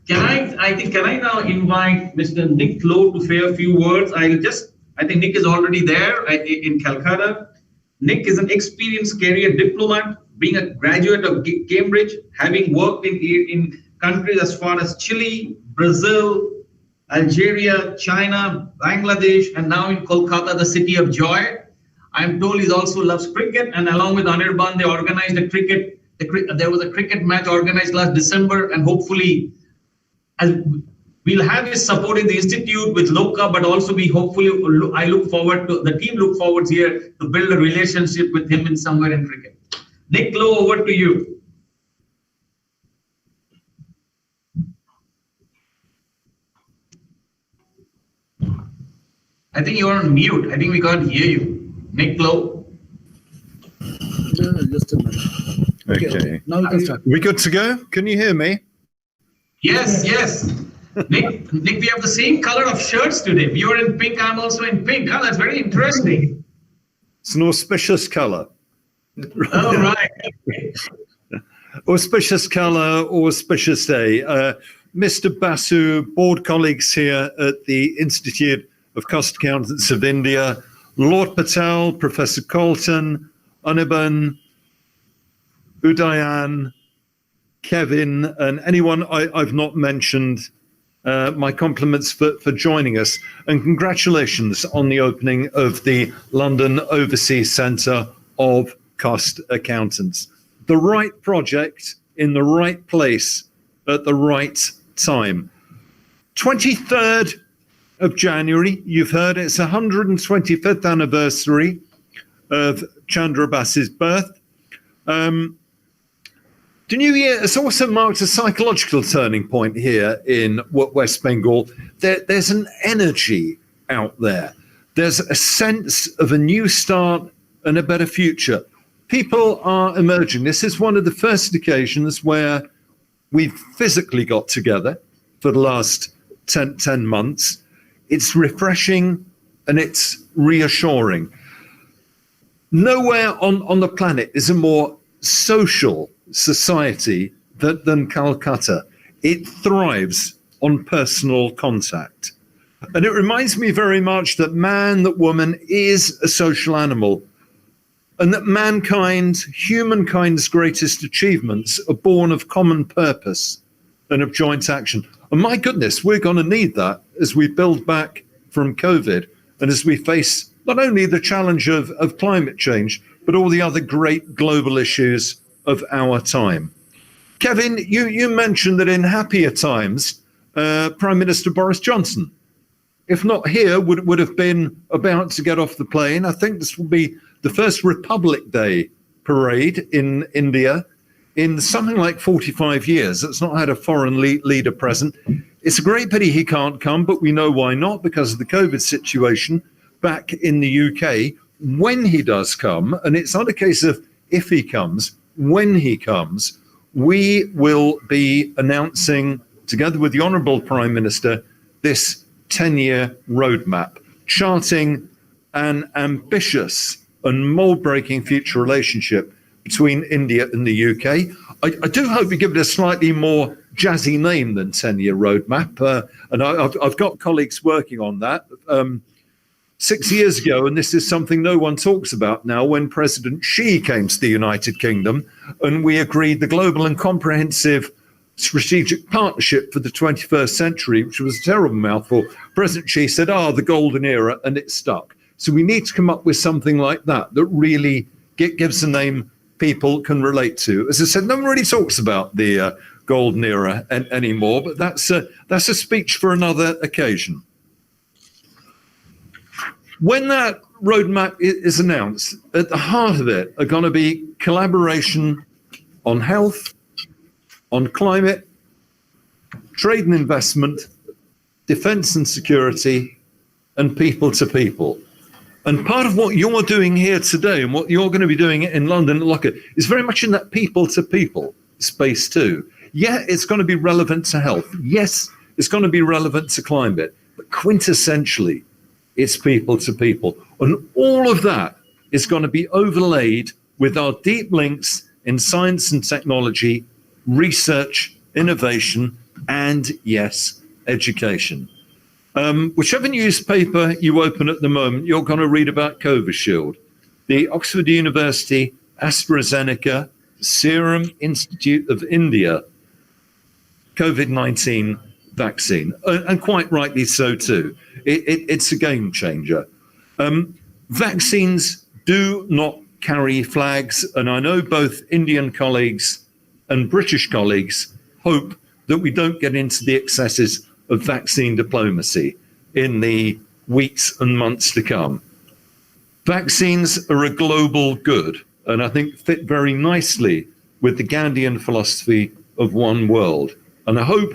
Can I now invite Mr. Nicck to say a few words? I think Nicck is already there in Calcutta. Nicck is an experienced career diplomat, being a graduate of Cambridge, having worked in countries as far as Chile, Brazil, Algeria, China, Bangladesh, and now in Kolkata, the city of joy. I'm told he also loves cricket, and along with Anirban, they organized a cricket. There was a cricket match organized last December, and hopefully, we'll have his support in the institute with LOCCA, but also the team look forward here to build a relationship with him in somewhere in cricket. Nicck, over to you. I think you're on mute. I think we can't hear you. Nicck. Just a minute. Okay. Now we can start. We good to go? Can you hear me? Yes. Nicck, we have the same color of shirts today. You're in pink, I'm also in pink. Oh, that's very interesting. It's an auspicious color. Oh, right. Auspicious color, auspicious day. Mr. Basu, board colleagues here at the Institute of Cost Accountants of India, Lord Patel, Professor Colton, Anirban, Udayan, Kevin, and anyone I've not mentioned, my compliments for joining us, and congratulations on the opening of the London Overseas Centre of Cost Accountants. The right project in the right place at the right time. 23rd of January, you've heard it's 125th anniversary of Chandra Bas's birth. The new year has also marked a psychological turning point here in West Bengal. There's an energy out there. There's a sense of a new start and a better future. People are emerging. This is one of the first occasions where we've physically got together for the last 10 months. It's refreshing and it's reassuring. Nowhere on the planet is a more social society than Calcutta. It thrives on personal contact. And it reminds me very much that woman is a social animal, and that humankind's greatest achievements are born of common purpose and of joint action. And my goodness, we're going to need that as we build back from COVID and as we face not only the challenge of climate change, but all the other great global issues of our time. Kevin, you mentioned that in happier times, Prime Minister Boris Johnson, if not here, would have been about to get off the plane. I think this will be the first Republic Day parade in India in something like 45 years. It's not had a foreign leader present. It's a great pity he can't come, but we know why not, because of the COVID situation back in the UK. When he does come, and it's not a case of if he comes, when he comes, we will be announcing, together with the Honourable Prime Minister, this 10-year roadmap, charting an ambitious and mold-breaking future relationship between India and the UK. I do hope we give it a slightly more jazzy name than 10-year roadmap, and I've got colleagues working on that. 6 years ago, and this is something no one talks about now, when President Xi came to the United Kingdom and we agreed the global and comprehensive strategic partnership for the 21st century, which was a terrible mouthful, President Xi said, the golden era, and it stuck. So we need to come up with something like that really gives a name people can relate to. As I said, no one really talks about the golden era anymore, but that's a speech for another occasion. When that roadmap is announced, at the heart of it are going to be collaboration on health, on climate, trade and investment, defense and security, and people to people. And part of what you're doing here today and what you're going to be doing in London at LOCCA is very much in that people to people space too. Yeah, it's going to be relevant to health. Yes, it's going to be relevant to climate, but quintessentially, it's people to people. And all of that is going to be overlaid with our deep links in science and technology, research, innovation, and yes, education. Whichever newspaper you open at the moment, you're going to read about Covishield, the Oxford University, AstraZeneca, Serum Institute of India, COVID-19 vaccine, and quite rightly so too. It's a game changer. Vaccines do not carry flags, and I know both Indian colleagues and British colleagues hope that we don't get into the excesses of vaccine diplomacy in the weeks and months to come. Vaccines are a global good, and I think fit very nicely with the Gandhian philosophy of one world. And I hope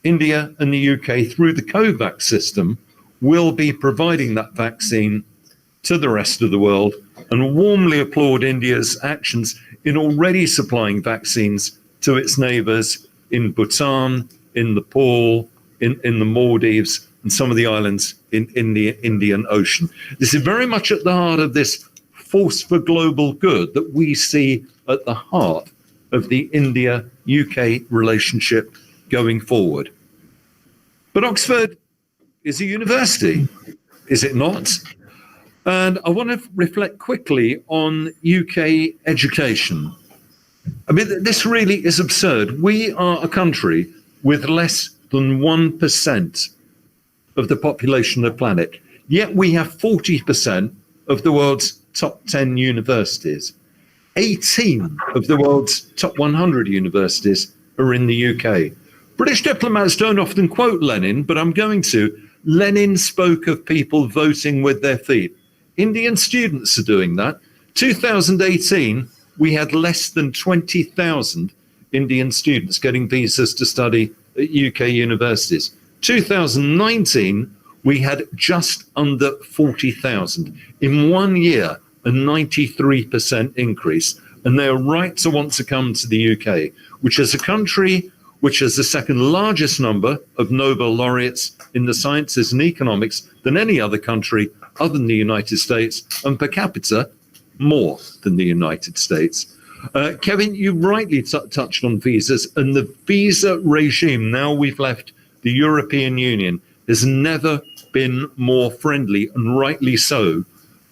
India and the UK, through the COVAX system, will be providing that vaccine to the rest of the world, and warmly applaud India's actions in already supplying vaccines to its neighbours in Bhutan, in Nepal, in the Maldives, and some of the islands in the Indian Ocean. This is very much at the heart of this force for global good that we see at the heart of the India-UK relationship going forward. But Oxford is a university, is it not? And I want to reflect quickly on UK education. I mean, this really is absurd. We are a country with less than 1% of the population of the planet, yet we have 40% of the world's top 10 universities. 18 of the world's top 100 universities are in the UK. British diplomats don't often quote Lenin, but I'm going to. Lenin spoke of people voting with their feet. Indian students are doing that. 2018, we had less than 20,000 Indian students getting visas to study at UK universities. 2019, we had just under 40,000. In 1 year, a 93% increase. And they are right to want to come to the UK, which is a country which has the second largest number of Nobel laureates in the sciences and economics than any other country other than the United States, and per capita, more than the United States. Kevin, you rightly touched on visas, and the visa regime, now we've left the European Union, has never been more friendly, and rightly so,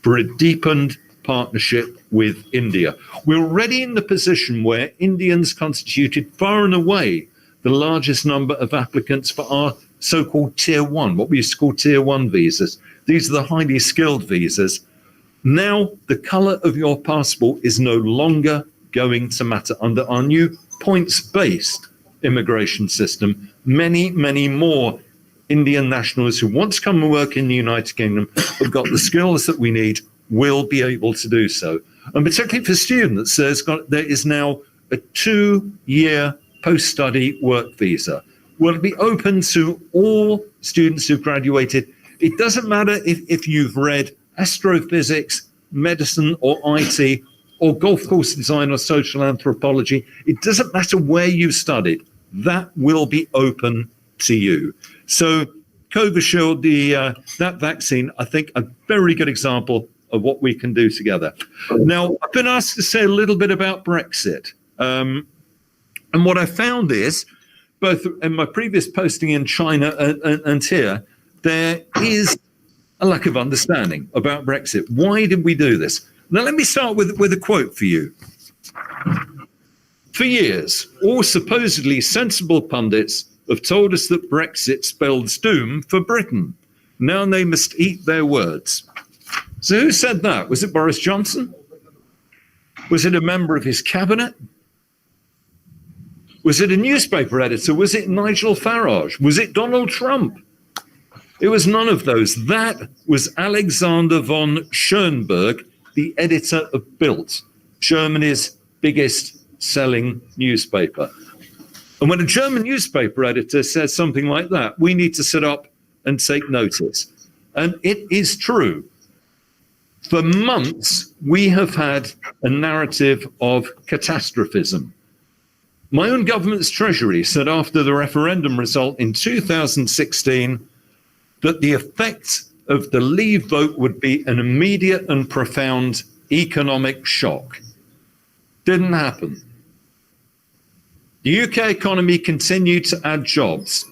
for a deepened partnership with India. We're already in the position where Indians constituted far and away the largest number of applicants for our so-called Tier 1, what we used to call Tier 1 visas. These are the highly skilled visas. Now, the colour of your passport is no longer going to matter. Under our new points-based immigration system, many, many more Indian nationals who want to come and work in the United Kingdom, have got the skills that we need, will be able to do so. And particularly for students, there is now a 2-year post-study work visa. Will be open to all students who've graduated. It doesn't matter if you've read astrophysics, medicine, or IT, or golf course design or social anthropology. It doesn't matter where you studied. That will be open to you. So Covishield, that vaccine, I think a very good example of what we can do together. Now, I've been asked to say a little bit about Brexit. And what I found is, both in my previous posting in China and here, there is a lack of understanding about Brexit. Why did we do this? Now, let me start with a quote for you. For years, all supposedly sensible pundits have told us that Brexit spells doom for Britain. Now they must eat their words. So who said that? Was it Boris Johnson? Was it a member of his cabinet? Was it a newspaper editor? Was it Nigel Farage? Was it Donald Trump? It was none of those. That was Alexander von Schoenberg, the editor of Bild, Germany's biggest selling newspaper. And when a German newspaper editor says something like that, we need to sit up and take notice. And it is true. For months, we have had a narrative of catastrophism. My own government's treasury said after the referendum result in 2016 that the effect of the Leave vote would be an immediate and profound economic shock. Didn't happen. The UK economy continued to add jobs.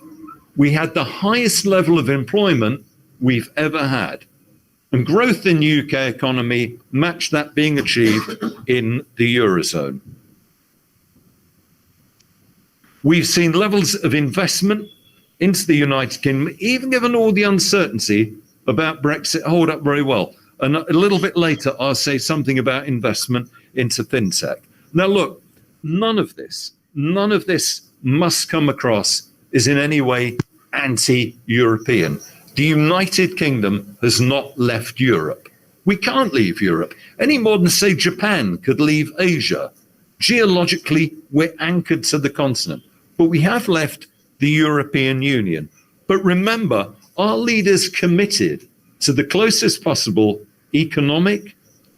We had the highest level of employment we've ever had. And growth in the UK economy matched that being achieved in the Eurozone. We've seen levels of investment into the United Kingdom, even given all the uncertainty about Brexit, hold up very well. And a little bit later, I'll say something about investment into fintech. Now, look, none of this must come across as in any way anti-European. The United Kingdom has not left Europe. We can't leave Europe any more than, say, Japan could leave Asia. Geologically, we're anchored to the continent, but we have left the European Union. But remember, our leaders committed to the closest possible economic,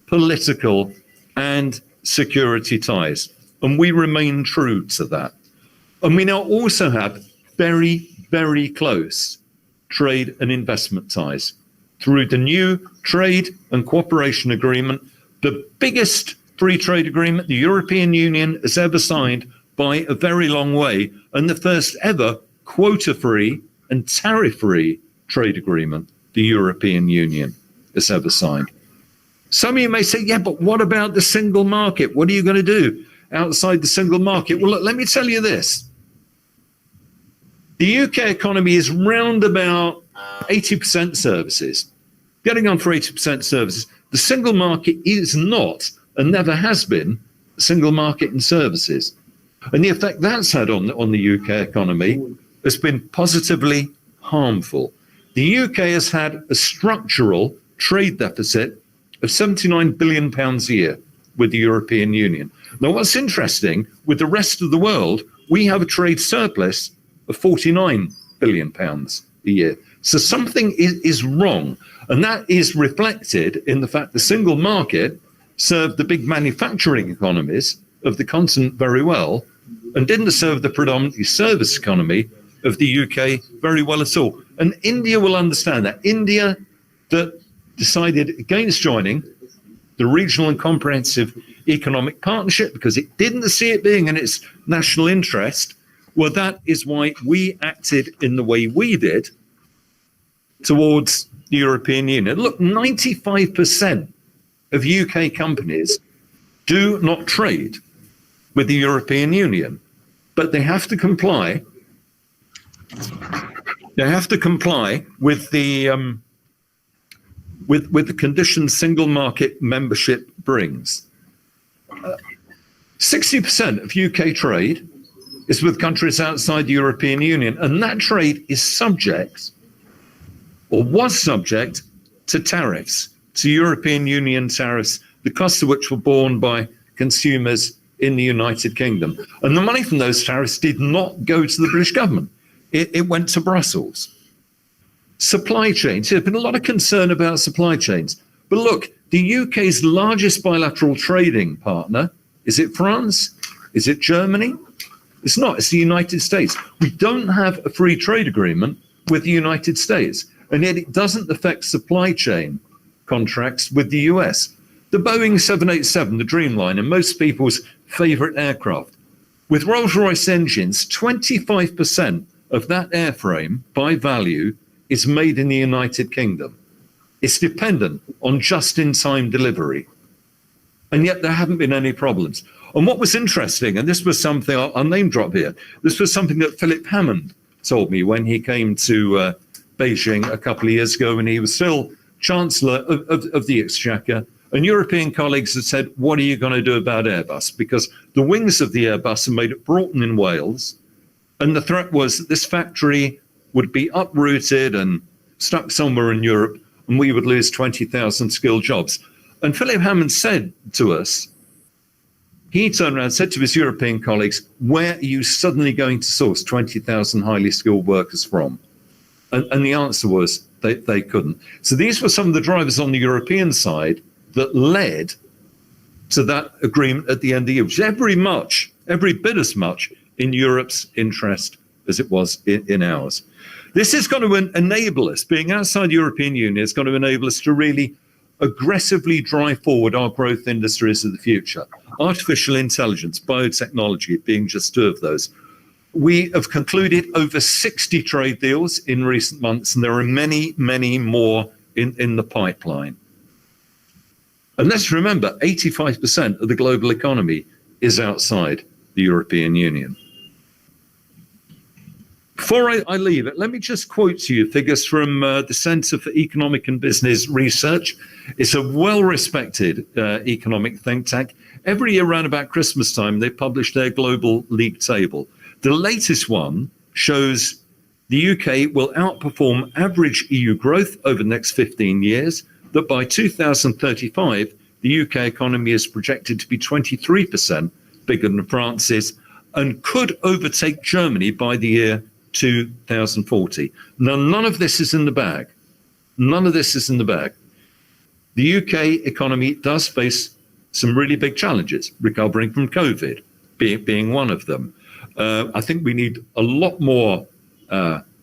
political, and security ties. And we remain true to that. And we now also have very, very close trade and investment ties through the new trade and cooperation agreement, the biggest free trade agreement the European Union has ever signed by a very long way, and the first ever quota-free and tariff-free trade agreement the European Union has ever signed. Some of you may say, yeah, but what about the single market? What are you going to do outside the single market? Well, look, let me tell you this. The UK economy is round about 80% services, getting on for 80% services. The single market is not, and never has been, a single market in services. And the effect that's had on the UK economy has been positively harmful. The UK has had a structural trade deficit of £79 billion a year with the European Union. Now, what's interesting, with the rest of the world, we have a trade surplus of £49 billion a year. So something is wrong. And that is reflected in the fact the single market served the big manufacturing economies of the continent very well and didn't serve the predominantly service economy of the UK very well at all. And India will understand that. India that decided against joining the regional and comprehensive economic partnership because it didn't see it being in its national interest. Well, that is why we acted in the way we did towards the European Union. Look, 95% of UK companies do not trade with the European Union, but they have to comply. They have to comply with the with the conditions single market membership brings. 60% of UK trade is with countries outside the European Union, and that trade is subject, or was subject, to tariffs, to European Union tariffs, the costs of which were borne by consumers in the United Kingdom. And the money from those tariffs did not go to the British government. It went to Brussels. Supply chains. There's been a lot of concern about supply chains. But look, the UK's largest bilateral trading partner, is it France? Is it Germany? It's not. It's the United States. We don't have a free trade agreement with the United States, and yet it doesn't affect supply chain contracts with the US. The Boeing 787, the Dreamliner, most people's favorite aircraft, with Rolls-Royce engines, 25% of that airframe by value is made in the United Kingdom. It's dependent on just-in-time delivery. And yet there haven't been any problems. And what was interesting, and this was something, I'll name drop here, this was something that Philip Hammond told me when he came to Beijing a couple of years ago, when he was still Chancellor of the Exchequer. And European colleagues had said, what are you going to do about Airbus? Because the wings of the Airbus are made at Broughton in Wales. And the threat was that this factory would be uprooted and stuck somewhere in Europe, and we would lose 20,000 skilled jobs. And Philip Hammond said to us, he turned around and said to his European colleagues, where are you suddenly going to source 20,000 highly skilled workers from? And the answer was they couldn't. So these were some of the drivers on the European side that led to that agreement at the end of the year, which is every bit as much in Europe's interest as it was in ours. This is going to enable us, being outside the European Union, is going to enable us to really aggressively drive forward our growth industries of the future. Artificial intelligence, biotechnology being just two of those. We have concluded over 60 trade deals in recent months, and there are many, many more in the pipeline. And let's remember, 85% of the global economy is outside the European Union. Before I leave it, let me just quote to you figures from the Centre for Economic and Business Research. It's a well-respected economic think tank. Every year around about Christmas time, they publish their global league table. The latest one shows the UK will outperform average EU growth over the next 15 years, that by 2035, the UK economy is projected to be 23% bigger than France's and could overtake Germany by the year 2040. Now, none of this is in the bag. None of this is in the bag. The UK economy does face some really big challenges, recovering from COVID being one of them. I think we need a lot more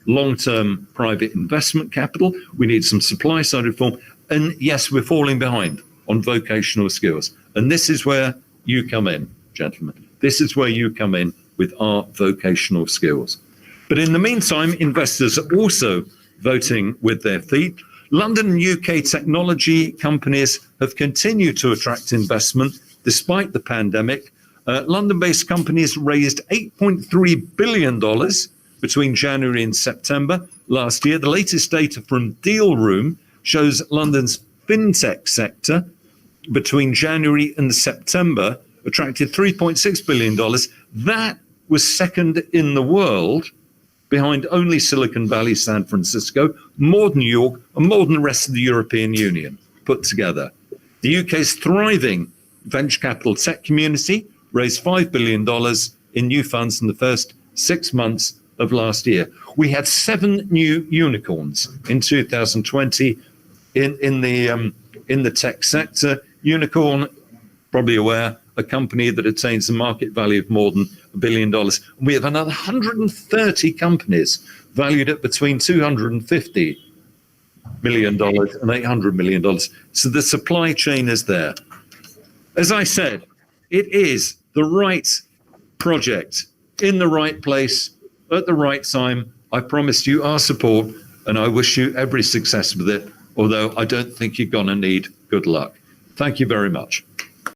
long-term private investment capital. We need some supply side reform. And yes, we're falling behind on vocational skills. And this is where you come in, gentlemen. This is where you come in with our vocational skills. But in the meantime, investors are also voting with their feet. London and UK technology companies have continued to attract investment despite the pandemic. London-based companies raised $8.3 billion between January and September last year. The latest data from Deal Room shows London's fintech sector between January and September attracted $3.6 billion. That was second in the world, behind only Silicon Valley, San Francisco, more than New York, and more than the rest of the European Union put together. The UK's thriving venture capital tech community raised $5 billion in new funds in the first 6 months of last year. We had 7 new unicorns in 2020 in the tech sector. Unicorn, probably aware, a company that attains a market value of more than $1 billion. We have another 130 companies valued at between $250 million and $800 million. So the supply chain is there. As I said, it is the right project in the right place at the right time. I promised you our support, and I wish you every success with it, although I don't think you're going to need good luck. Thank you very much.